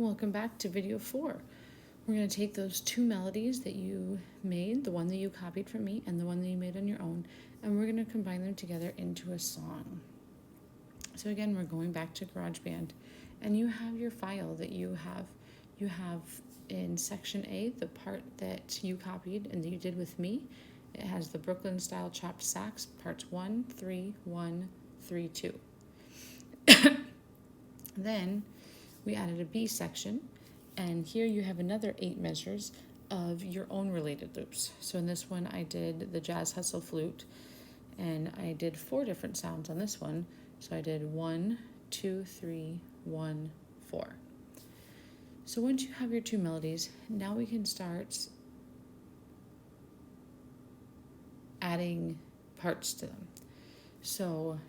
Welcome back to video 4. We're going to take those two melodies that you made, the one that you copied from me and the one that you made on your own, and we're going to combine them together into a song. So again, we're going back to GarageBand, and you have your file that you have. You have in section A, the part that you copied and that you did with me. It has the Brooklyn style chopped sax, parts 1, 3, 1, 3, 2. Then we added a B section, and here you have another 8 measures of your own related loops. So in this one I did the jazz hustle flute, and I did 4 different sounds on this one. So I did 1, 2, 3, 1, 4. So once you have your 2 melodies, now we can start adding parts to them. So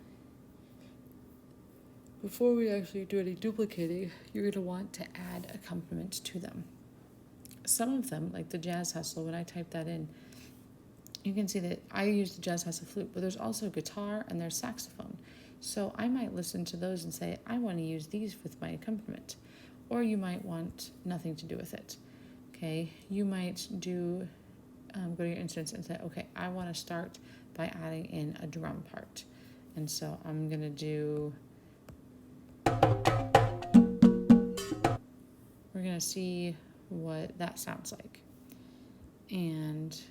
before we actually do any duplicating, you're going to want to add accompaniments to them. Some of them, like the jazz hustle, when I type that in, you can see that I use the jazz hustle flute, but there's also guitar and there's saxophone. So I might listen to those and say, I want to use these with my accompaniment. Or you might want nothing to do with it. Okay, you might do, go to your instruments and say, okay, I want to start by adding in a drum part. And so I'm going to do, we're going to see what that sounds like. And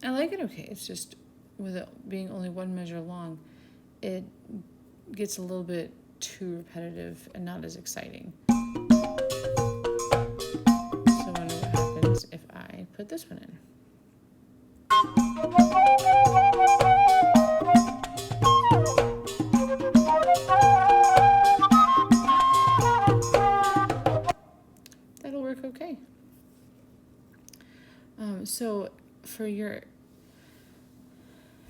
I like it okay. It's just with it being only 1 measure long, it gets a little bit too repetitive and not as exciting. So I wonder what happens if I put this one in. That'll work okay. So for your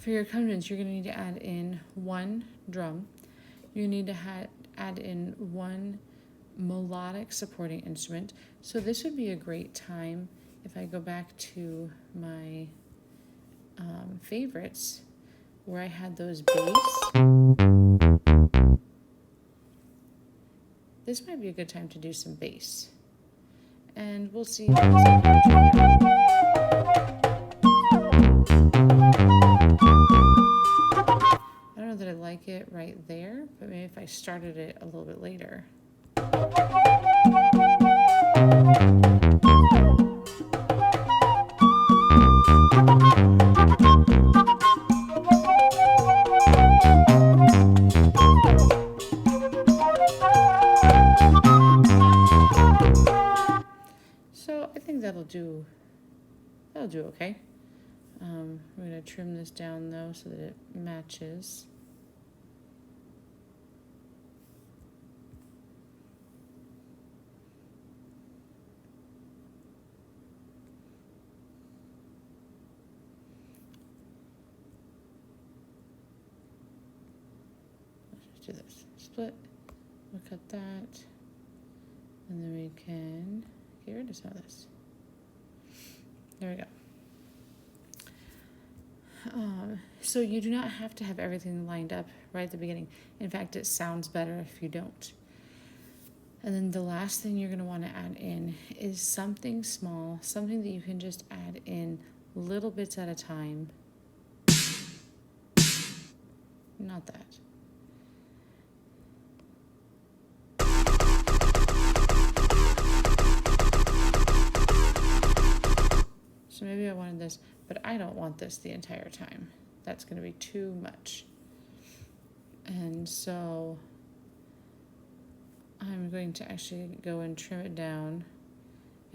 accompaniments, you're going to need to add in 1 drum. You need to add in 1 melodic supporting instrument. So this would be a great time if I go back to my favorites where I had those bass. This might be a good time to do some bass. And we'll see. I don't know that I like it right there, but maybe if I started it a little bit later. So I think that'll do okay. We're going to trim this down though so that it matches. Let's do this. Split. We'll cut that. And then we can get rid of some of this. There we go. So you do not have to have everything lined up right at the beginning. In fact, it sounds better if you don't. And then the last thing you're going to want to add in is something small, something that you can just add in little bits at a time. Not that. So maybe I wanted this, but I don't want this the entire time. That's going to be too much. And so I'm going to actually go and trim it down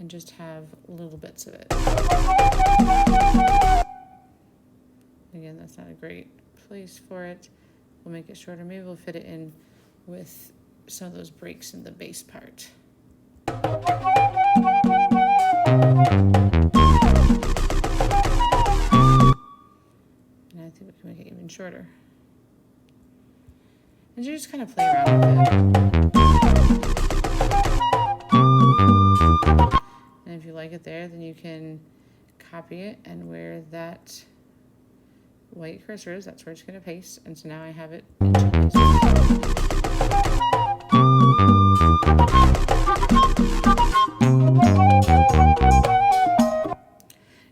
and just have little bits of it. Again, that's not a great place for it. We'll make it shorter. Maybe we'll fit it in with some of those breaks in the bass part. I think we can make it even shorter. And you just kind of play around with it. And if you like it there, then you can copy it, and where that white cursor is, that's where it's going to paste. And so now I have it in two places.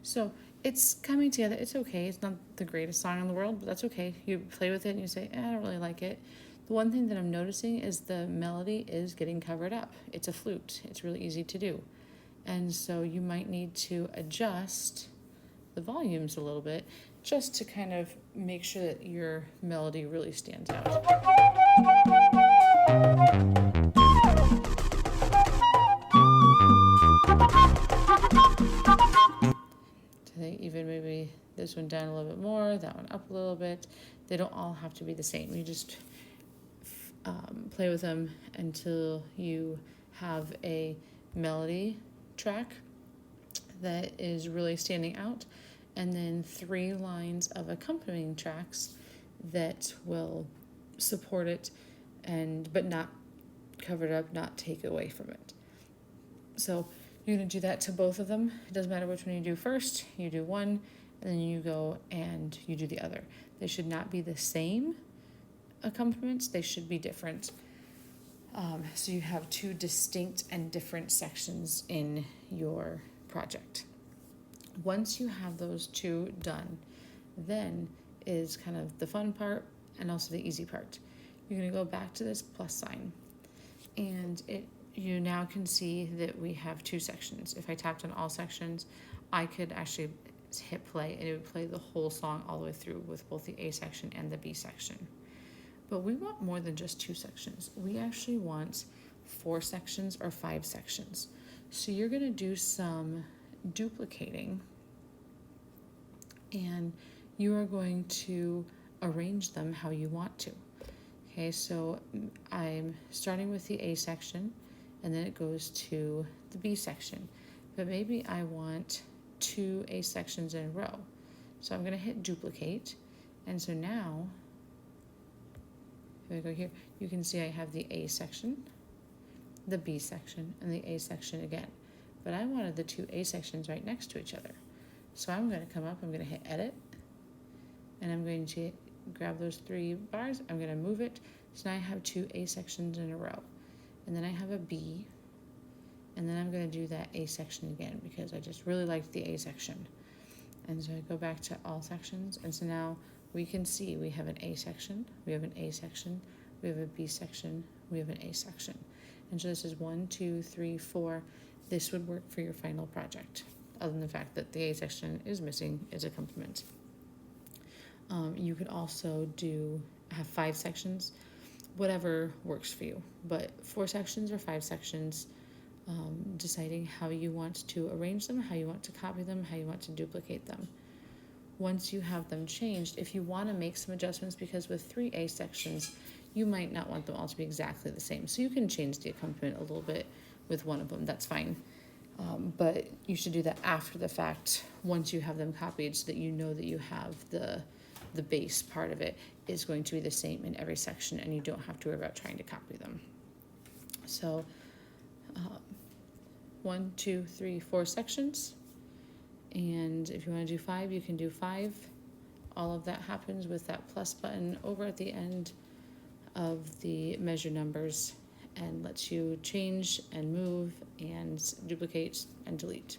So it's coming together. It's okay. It's not the greatest song in the world, but that's okay. You play with it and you say, I don't really like it. The one thing that I'm noticing is the melody is getting covered up. It's a flute. It's really easy to do. And so you might need to adjust the volumes a little bit just to kind of make sure that your melody really stands out. Even maybe this one down a little bit more, that one up a little bit. They don't all have to be the same. You just play with them until you have a melody track that is really standing out, and then 3 lines of accompanying tracks that will support it but not cover it up, not take away from it. So you're going to do that to both of them. It doesn't matter which one you do first. You do one, and then you go and you do the other. They should not be the same accompaniments. They should be different. So you have 2 distinct and different sections in your project. Once you have those 2 done, then is kind of the fun part and also the easy part. You're going to go back to this plus sign, and you now can see that we have 2 sections. If I tapped on all sections, I could actually hit play and it would play the whole song all the way through with both the A section and the B section. But we want more than just 2 sections. We actually want 4 sections or 5 sections. So you're going to do some duplicating, and you are going to arrange them how you want to. Okay, so I'm starting with the A section, and then it goes to the B section. But maybe I want 2 A sections in a row. So I'm going to hit duplicate, and so now, if I go here, you can see I have the A section, the B section, and the A section again. But I wanted the 2 A sections right next to each other. So I'm going to come up, I'm going to hit edit, and I'm going to grab those 3 bars, I'm going to move it. So now I have 2 A sections in a row. And then I have a B, and then I'm going to do that A section again because I just really liked the A section. And so I go back to all sections, and so now we can see we have an A section, we have an A section, we have a B section, we have an A section. And so this is 1, 2, 3, 4. This would work for your final project, other than the fact that the A section is missing its accompaniment. You could also have 5 sections, whatever works for you, but 4 sections or 5 sections, deciding how you want to arrange them, how you want to copy them, how you want to duplicate them. Once you have them changed, if you want to make some adjustments, because with 3 A sections, you might not want them all to be exactly the same. So you can change the accompaniment a little bit with one of them, that's fine. But you should do that after the fact, once you have them copied, so that you know that you have the base part of it is going to be the same in every section, and you don't have to worry about trying to copy them. So 1, 2, 3, 4 sections, and if you want to do 5, you can do 5. All of that happens with that plus button over at the end of the measure numbers, and lets you change and move and duplicate and delete.